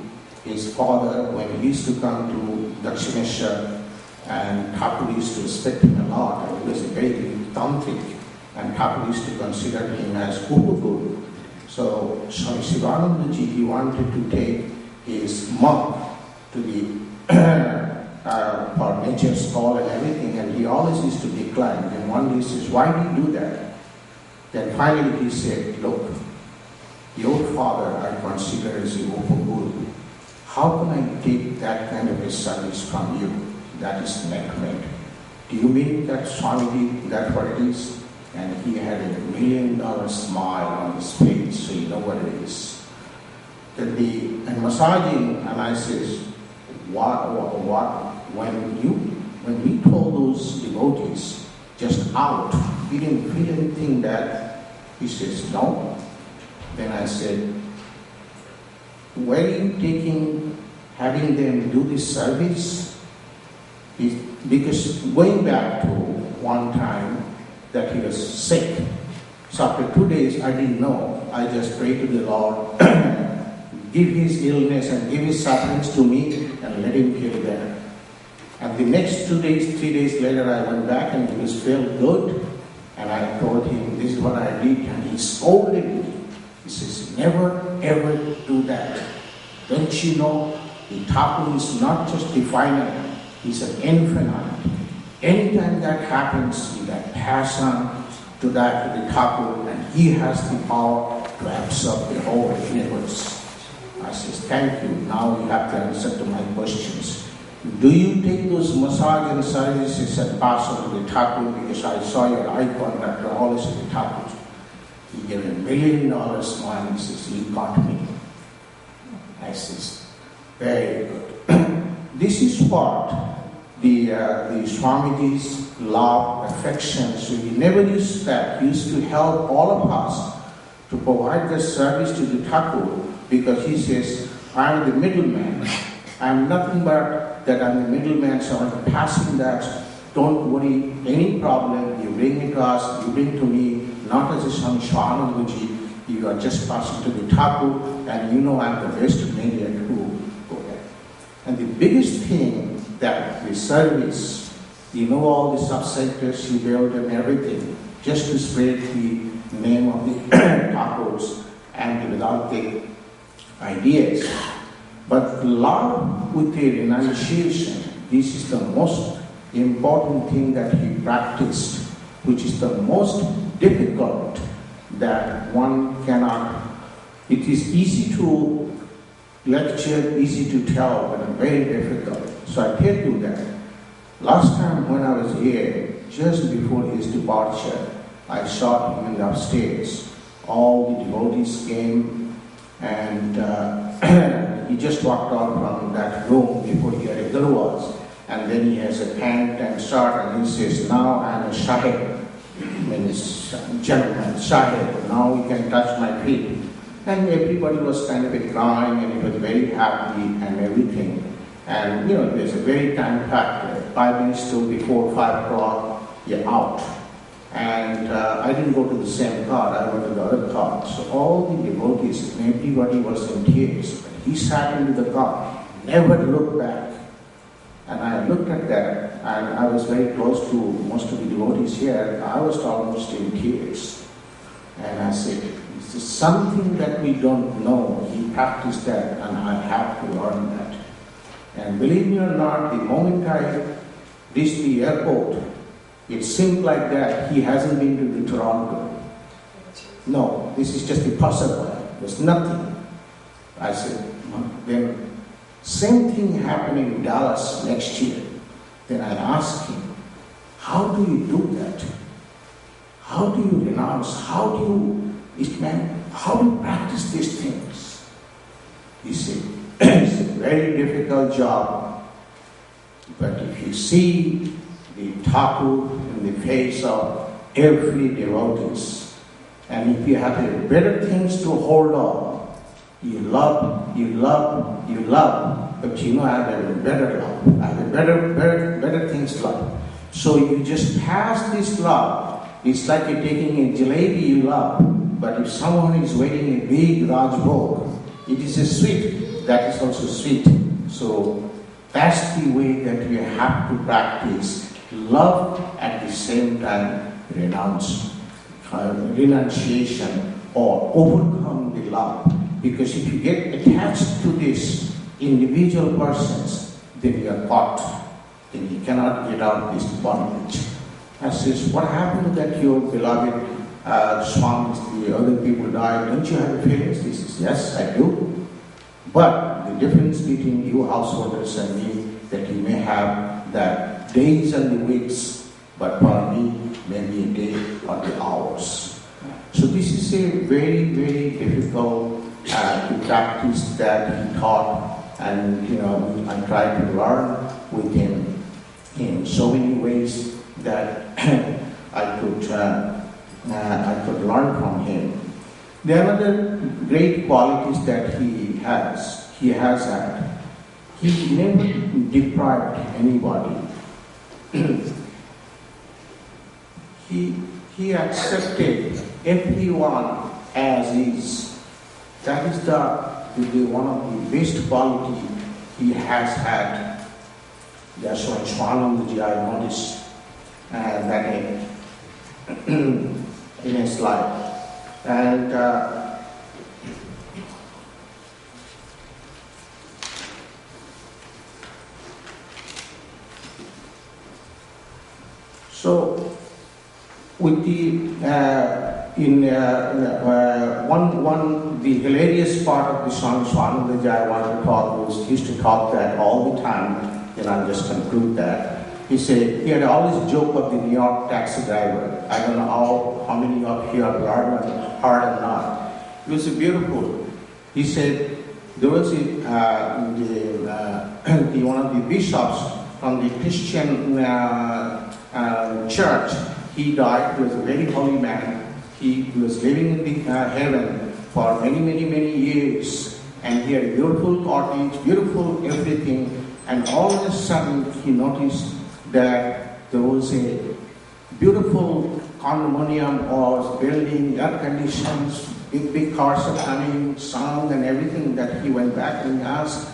his father, when he used to come to Dakshineshwar, and Thakur used to respect him a lot. He was a very tantric, and Thakur used to consider him as Upaguru. So Swami Shivananda, he wanted to take his monk to the for nature's call and everything, and he always used to decline. And one day he says, why do you do that? Then finally he said, look, your father I consider as a Upaguru. How can I take that kind of a service from you? That is not meant. Do you mean that Swami, that's what it is? And he had $1 million smile on his face, so you know what it is. And massaging, and I says, when we told those devotees just out, we didn't feel anything that, he says, no. Then I said, where are you having them do this service? Because going back to one time that he was sick. So after 2 days, I didn't know. I just prayed to the Lord, give his illness and give his sufferings to me and let him heal better. And the next 2 days, 3 days later, I went back and he was felt good. And I told him, this is what I did. And he scolded me. He says, never ever do that. Don't you know, the Thakur is not just the finite, he's an infinite. Anytime that happens, you can pass on to that to the Thakur, and he has the power to absorb the whole universe. I says, thank you. Now you have to answer to my questions. Do you take those massage and services and pass on to the Thakur? Because I saw your eye contact always with the Thakur. He gave $1 million smile. He says, you got me. I says, very good. This is what the Swamiji's love, affection. So he never used that. He used to help all of us to provide the service to the Thakur, because he says, I am the middleman. I am nothing but that I'm the middleman, so I'm passing that. Don't worry, any problem, you bring it to us, you bring to me, not as a Swami Swahananda, you are just passing to the Thakur, and you know I'm the best maniac who go there. And the biggest thing that the service, you know all the subsectors you built and everything, just to spread the name of the tacos and without the ideas. But love with the renunciation, this is the most important thing that he practiced, which is the most difficult that one cannot. It is easy to lecture, easy to tell, but very difficult. So I tell you that. Last time when I was here, just before his departure, I saw him in the upstairs. All the devotees came and he just walked out from that room before he had a guru was. And then he has a pant and shirt and he says, now I am a Shahid. Means gentleman, Shahid, now you can touch my feet. And everybody was kind of crying and he was very happy and everything. And there's a very time factor. 5 minutes till before 5 o'clock, you're out. And I didn't go to the same car, I went to the other car. So all the devotees and everybody was in tears. But he sat in the car, never looked back. And I looked at that, and I was very close to most of the devotees here. I was almost in tears. And I said, this is something that we don't know. He practiced that, and I have to learn that. And believe me or not, the moment I reached the airport, it seemed like that he hasn't been to the Toronto. No, this is just impossible. There's nothing. I said, then same thing happened in Dallas next year. Then I asked him, how do you do that? How do you renounce? How do you practice these things? He said, it's a very difficult job. But if you see the tattoo in the face of every devotee, and if you have better things to hold on, you love, but I have a better love. I have a better things to love. So you just pass this love. It's like you're taking a jalebi you love, but if someone is waiting a big Rajbhog, it is a sweet, that is also sweet. So that's the way that we have to practice love at the same time renunciation or overcome the love. Because if you get attached to these individual persons, then you are caught. Then you cannot get out of this bondage. I says, what happened to that your beloved Swami, the other people died? Don't you have feelings? He says, yes, I do. But the difference between you householders and me, that you may have the days and the weeks, but for me, maybe a day or the hours. So this is a very, very difficult to practice that he taught, and I tried to learn with him in so many ways that I could learn from him. The other great qualities that he has had, he never deprived anybody. He accepted everyone as is. That is the one of the best quality he has had. That's why Swahananda I noticed that in his life. And so with the the hilarious part of the song Swahananda I want to talk was, he used to talk that all the time, and I'll just conclude that. He said, he had always joke of the New York taxi driver. I don't know how many of you have learned or not. It was beautiful. He said, there was one of the bishops from the Christian church. He died. He was a very holy man. He was living in the heaven for many, many, many years. And he had a beautiful cottage, beautiful everything. And all of a sudden, he noticed that there was a beautiful condominium or building, air conditions, big cars are coming, sound and everything, that he went back and asked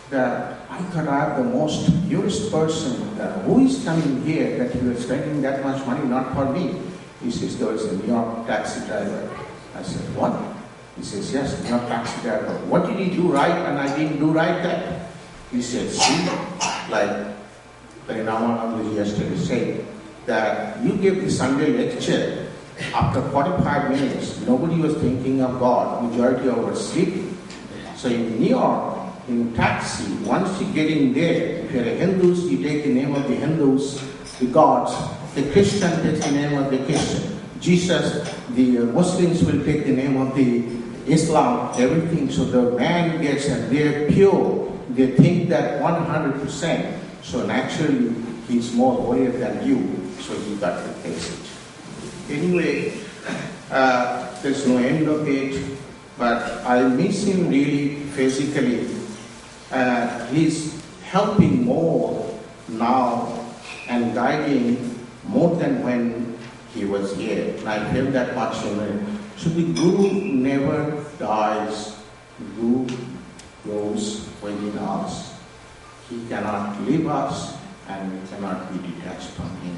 that, I thought I am the most purest person. Who is coming here that you are spending that much money? Not for me. He says, there was a New York taxi driver. I said, what? He says, yes, New York taxi driver. What did he do right and I didn't do right then? He said, see, like Harinamananda yesterday said, that you gave the Sunday lecture. After 45 minutes, nobody was thinking of God. Majority of us were sleeping. So in New York, in taxi, once you get in there, if you're a Hindus, you take the name of the Hindus, the gods. The Christian takes the name of the Christian. Jesus, the Muslims will take the name of the Islam, everything. So the man gets, and they're pure. They think that 100%. So naturally, he's more holier than you. So he got the message. Anyway, there's no end of it, but I miss him really physically. He's helping more now and guiding more than when he was here. And I feel that much in it. So the Guru never dies. The Guru goes within us. He cannot leave us and we cannot be detached from him.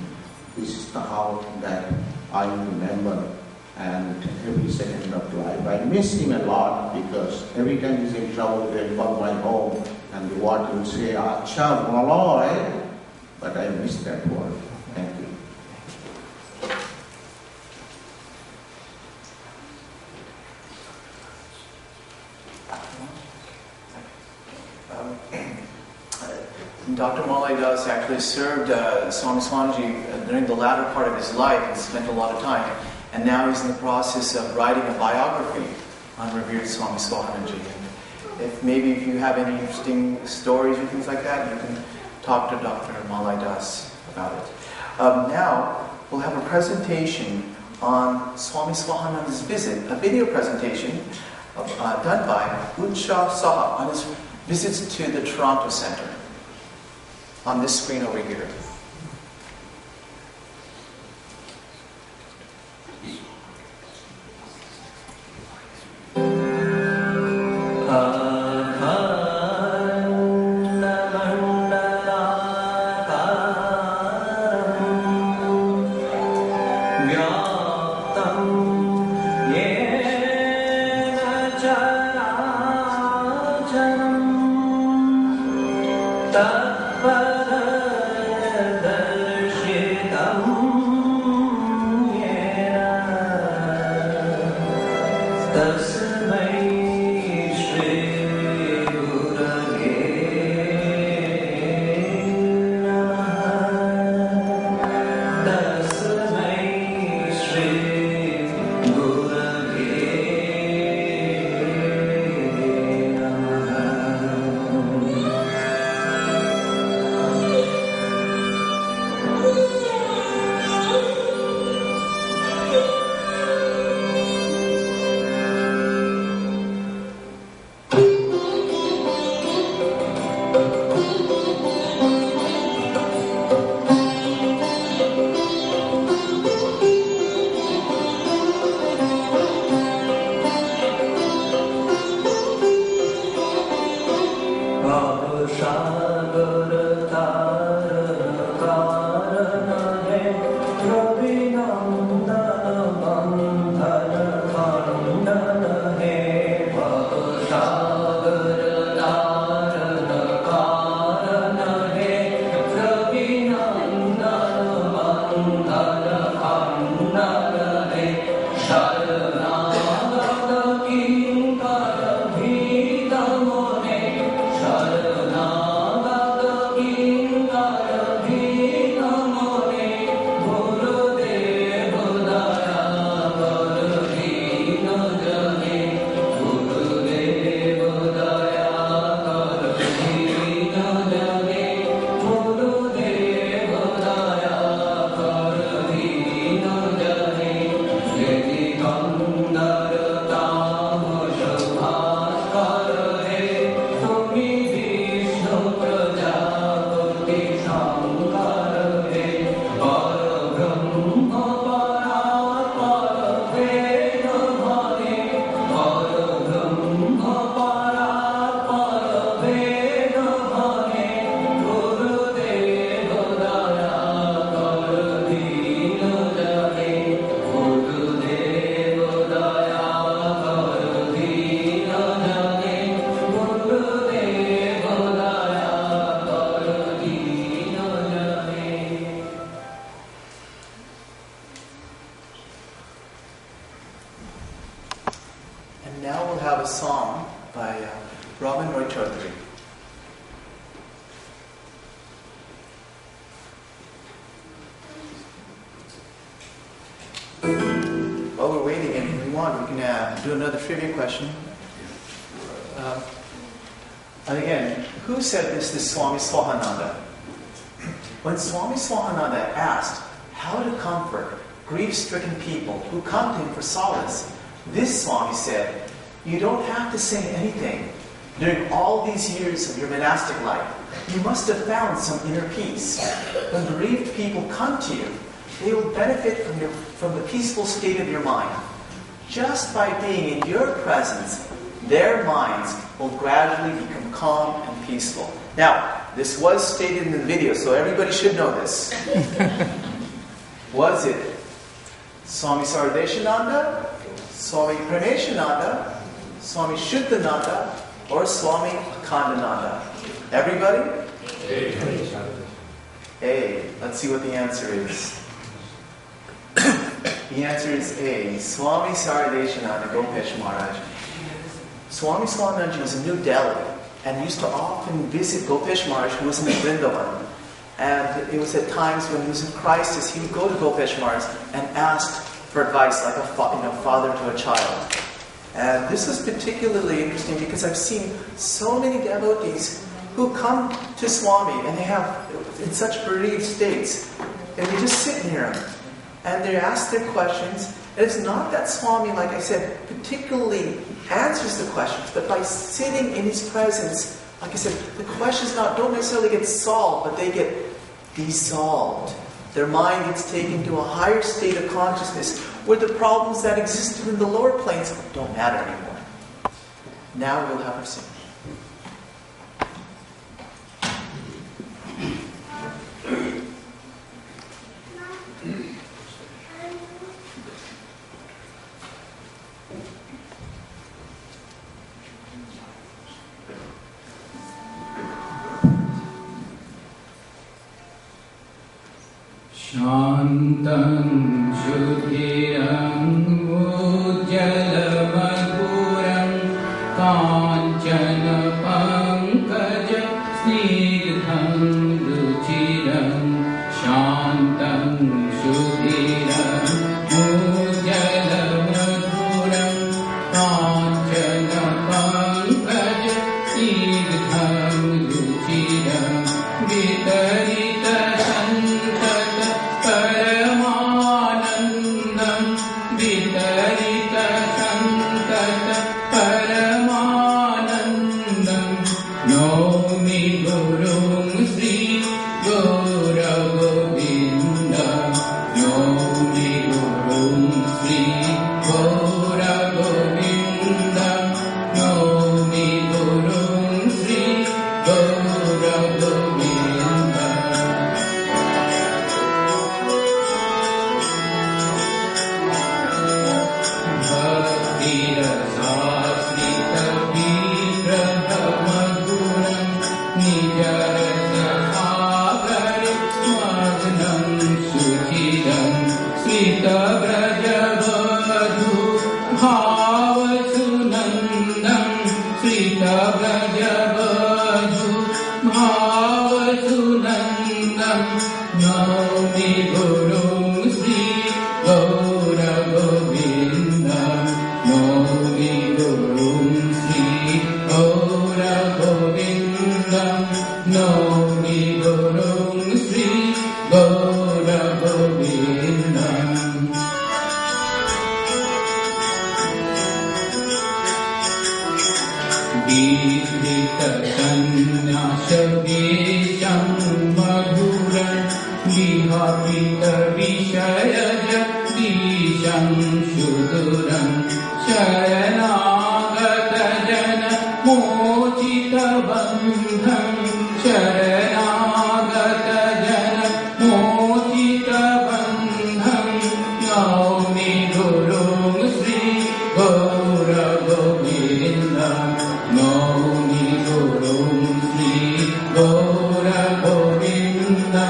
This is the how that I remember, and every second of life. I miss him a lot because every time he's in trouble, they'll call my home and the word will say, Acha Malay, but I miss that word. Thank you. Dr. Malay Das actually served Swami Swamiji during the latter part of his life and spent a lot of time. And now he's in the process of writing a biography on revered Swami Swahananda. If you have any interesting stories or things like that, you can talk to Dr. Malay Das about it. Now, we'll have a presentation on Swami Swahananda's visit, a video presentation done by Unsha Saha on his visits to the Toronto Centre. On this screen over here. want, we can do another trivia question. And again, who said this to Swami Swahananda? When Swami Swahananda asked how to comfort grief-stricken people who come to him for solace, this Swami said, you don't have to say anything. During all these years of your monastic life, you must have found some inner peace. When bereaved people come to you, they will benefit from the peaceful state of your mind. Just by being in your presence, their minds will gradually become calm and peaceful. Now, this was stated in the video, so everybody should know this. Was it Swami Sardeshananda, Swami Prameshananda, Swami Shuddhananda, or Swami Akhandananda? Everybody? A. Let's see what the answer is. The answer is A. Swami Sardeshananda Gopesh Maharaj. Swami Swahananda was in New Delhi and used to often visit Gopesh Maharaj, who was in Vrindavan. And it was at times when he was in crisis, he would go to Gopesh Maharaj and ask for advice, like a father to a child. And this is particularly interesting because I've seen so many devotees who come to Swami and they have in such bereaved states, and they just sit near him and they ask their questions. And it's not that Swami, like I said, particularly answers the questions, but by sitting in his presence, like I said, the questions don't necessarily get solved, but they get dissolved. Their mind gets taken to a higher state of consciousness where the problems that existed in the lower planes don't matter anymore. Now we'll have our singing. Shantam Shudhiram Ujjalamadhuram Kanchana Pankaja Snigdham Ruchiram Shantam Shudhiram Ujjalamadhuram Kanchana Pankaja Snigdham Ruchiram Vitarita Paramanandam Vitarita Sankata Paramanandam Nomi Gurum Sri Gauragovinda Nomi Gurum Sri Gauragovinda Nomi Gurum Sri Gauragovinda Nomi Gurum Sri Gauragovinda Nomi Gurum Sri Gauragovinda Nomi Gurum Sri Gauragovinda Vidrita Sanyasa Visham Madhuram Vihapita Vishayaja Visham Shuduram Sharanagata Jana Mochita Bandham Sharanagata Jana Mochita Bandham Naumi Gurum Sri Gauragovinda Naumi Gurum Sri Gauragovinda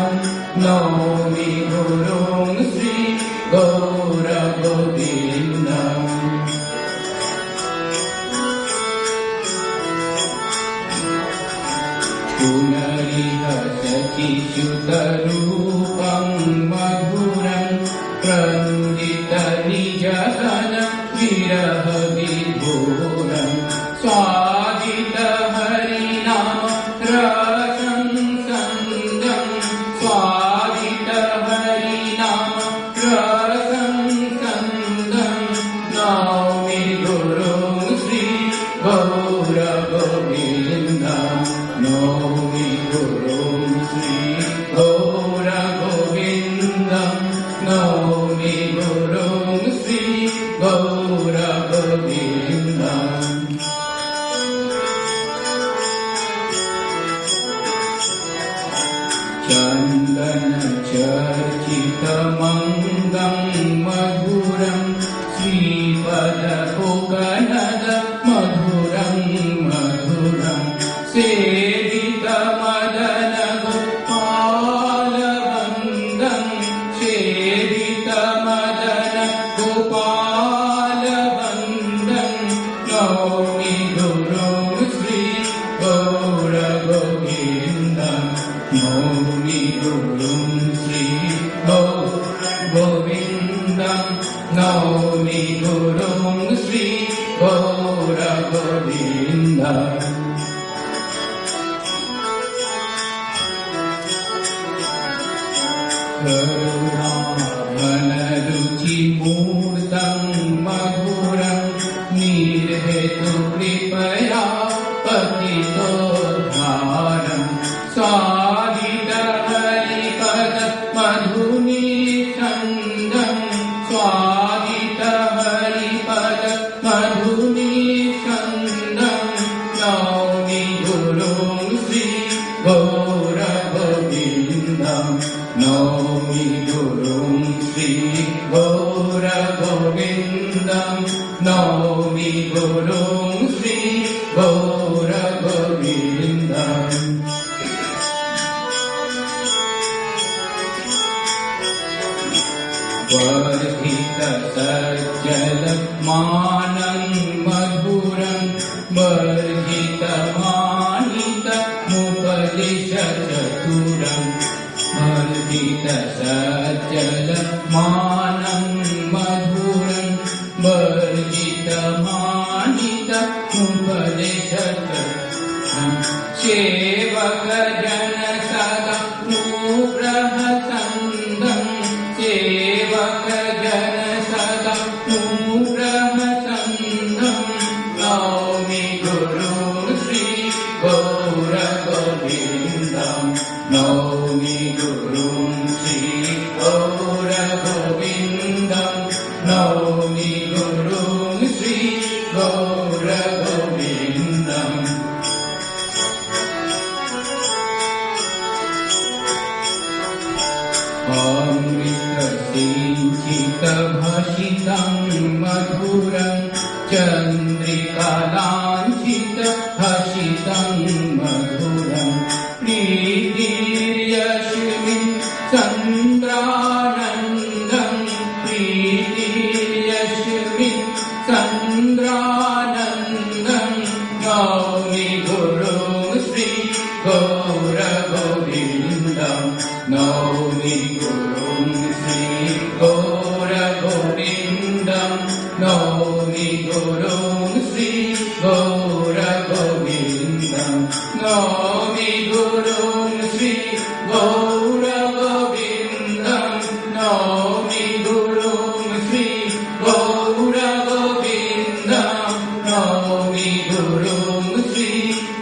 Naumi Gurum Sri Gauragovinda Punariha Sachichutarupam Madhuram Prandita Nijahana Gaura Govindam Naumi Gurung Sri Gaura Govindam Chandana Charchita Mangam Madhuram Sri Pada Kokanada Madhuram Madhuram Sedita Madana Gopala Bandam Sedita Madana Gopala Bandam Naumi Gurung Sri Gaura Govindam Naumi Gurung Sri Gaura Govindam Naumi Gurung Sri Gaura Govindam Karunavanaruci Murtam Madhuram Nirhetu Kripaya Patito Dharam Swadita Haripada Madhuni Chandam Swadita Haripada Madhuni Chandam Naumi Gurung Sri Gaura Govindam Naumi Gurung Sri Gaura Govindam Naumi Gurung Sri Gaura Govindam Vardhita Sajjala Manam Madhuram Vardhita Manita Mupadisha Chaturam Vardhita Sajjala Manam Madhuram Vardhita Manita Mupadisha Chaturam Sevaka Jana Sada Nugraha Sandam Sevaka Jana Sada Nugraha Sandam Naumi Gurung Sri Gaura Govindam Naumi Gurung Sri Gaura Govindam Naumi Gurung Sri Gaura Govindam Amrita Sinchita Bhashitam Madhuram Chandrika Lanchita Bhashitam Madhuram Pritiryashmin Chandranandam Pritiryashmin Chandranandam Naumi Gurung Sri Gaura Govindam Naumi Gurung Sri Gaura Govindam Naumi Gurung Sri Gaura Govindam Naumi Gurung Sri Gaura Govindam Naumi Gurung Sri Gaura Govindam Naumi Gurung Sri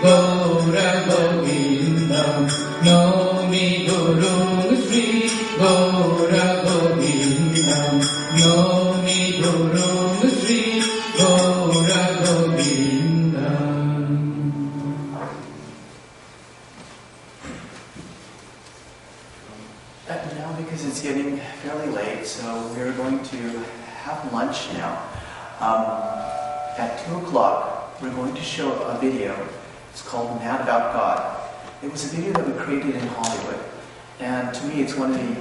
Gaura Govindam Naumi Gurung Sri Gaura Govindam Naumi Gurung Sri Gaura Govindam. Now, because it's getting fairly late, so we're going to have lunch now. At 2 o'clock, we're going to show a video. It's called Mad About God. It was a video that we created in Hollywood. And to me, it's one of the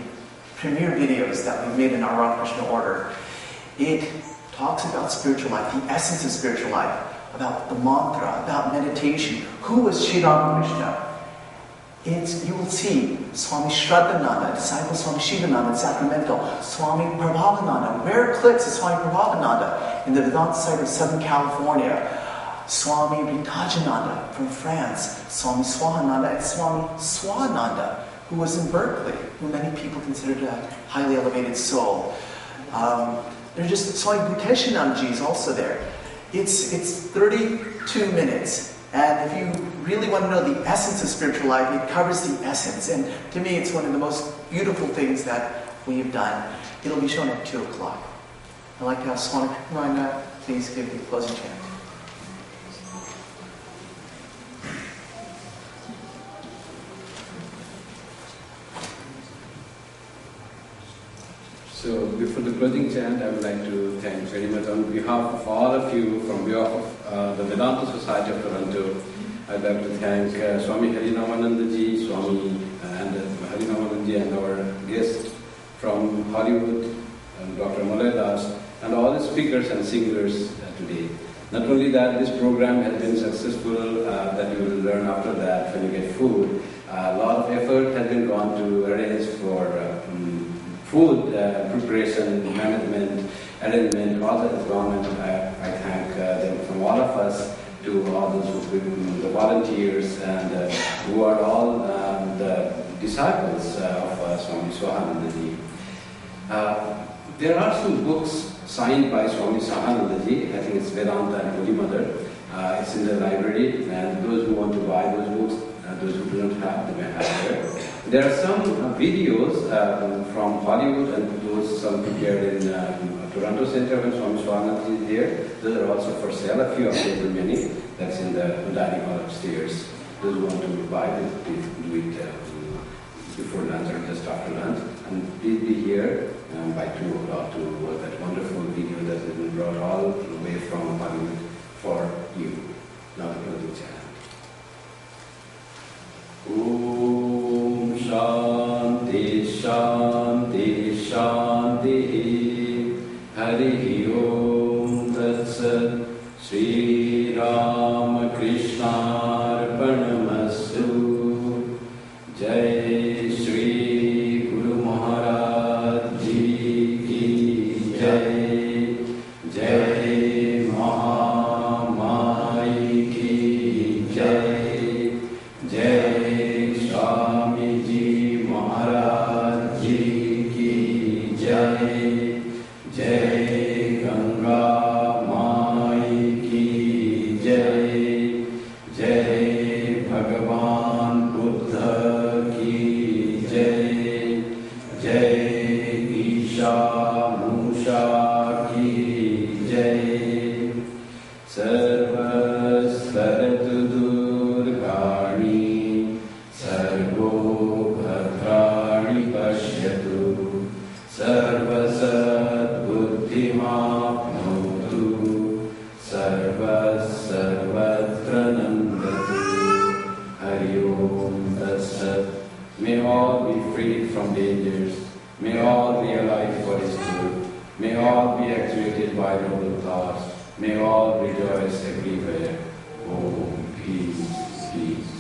premier videos that we've made in our Ramakrishna order. It talks about spiritual life, the essence of spiritual life, about the mantra, about meditation. Who was Sri Ramakrishna? You will see Swami Shraddhananda, disciple Swami Shivananda in Sacramento, Swami Prabhavananda, rare clips of Swami Prabhavananda in the Vedanta site of Southern California, Swami Ritajananda from France, Swami Swahananda, and Swami Swahananda, who was in Berkeley, who many people considered a highly elevated soul. There's just Swami Bhuteshanandaji is also there. It's 32 minutes. And if you really want to know the essence of spiritual life, it covers the essence. And to me, it's one of the most beautiful things that we have done. It'll be shown at 2 o'clock. I'd like to have Swahananda please give the closing chant. So before the closing chant, I would like to thank very much on behalf of all of you, from behalf of the Vedanta Society of Toronto. I'd like to thank Swami Harinamananda ji, Swami and Harinamananda ji, and our guest from Hollywood, Dr. Malay Das, and all the speakers and singers today. Not only that, this program has been successful, that you will learn after that when you get food. A lot of effort has been gone to arrange for food preparation, management, arrangement, all that has gone, and I thank them from all of us to all those who the volunteers and who are all the disciples of Swami Swahananda ji. There are some books signed by Swami Swahananda ji. I think it's Vedanta and Holy Mother. It's in the library, and those who want to buy those books, those who do not have, they may have there. There are some videos from Hollywood, and those some prepared in Toronto Center when Swami Swahananda is there. Those are also for sale. A few of them, many. That's in the dining hall upstairs. Those who want to buy it, please do it before lunch or just after lunch. And please be here by 2 o'clock to watch that wonderful video that has been brought all the way from Hollywood for you. Now the closing chant. Om Shanti Shanti Shanti Hari Om Tat Sat Sri Ram Krishna Arpanamastu. Jai Shri Guru Maharaj Ji Ki Jai. Jai Mahamai Ki Jai. Jai Swami Ji Maharaj Ji Ki Jai. Jai Ganga Mai Ki Jai. Jai Bhagavan Buddha Ki Jai. Jai Isha Musha Ki Jai. Sarva Saratu Durgani Sarvo Bhadrani Pashyatu Sarva Sat Buddhimapnotu Sarva Sarvatra Nandatu. Hari Om Tat Sat. May all be freed from dangers. May all realize what is true. May all be actuated by noble thoughts. May all rejoice everywhere. Oh, peace, peace.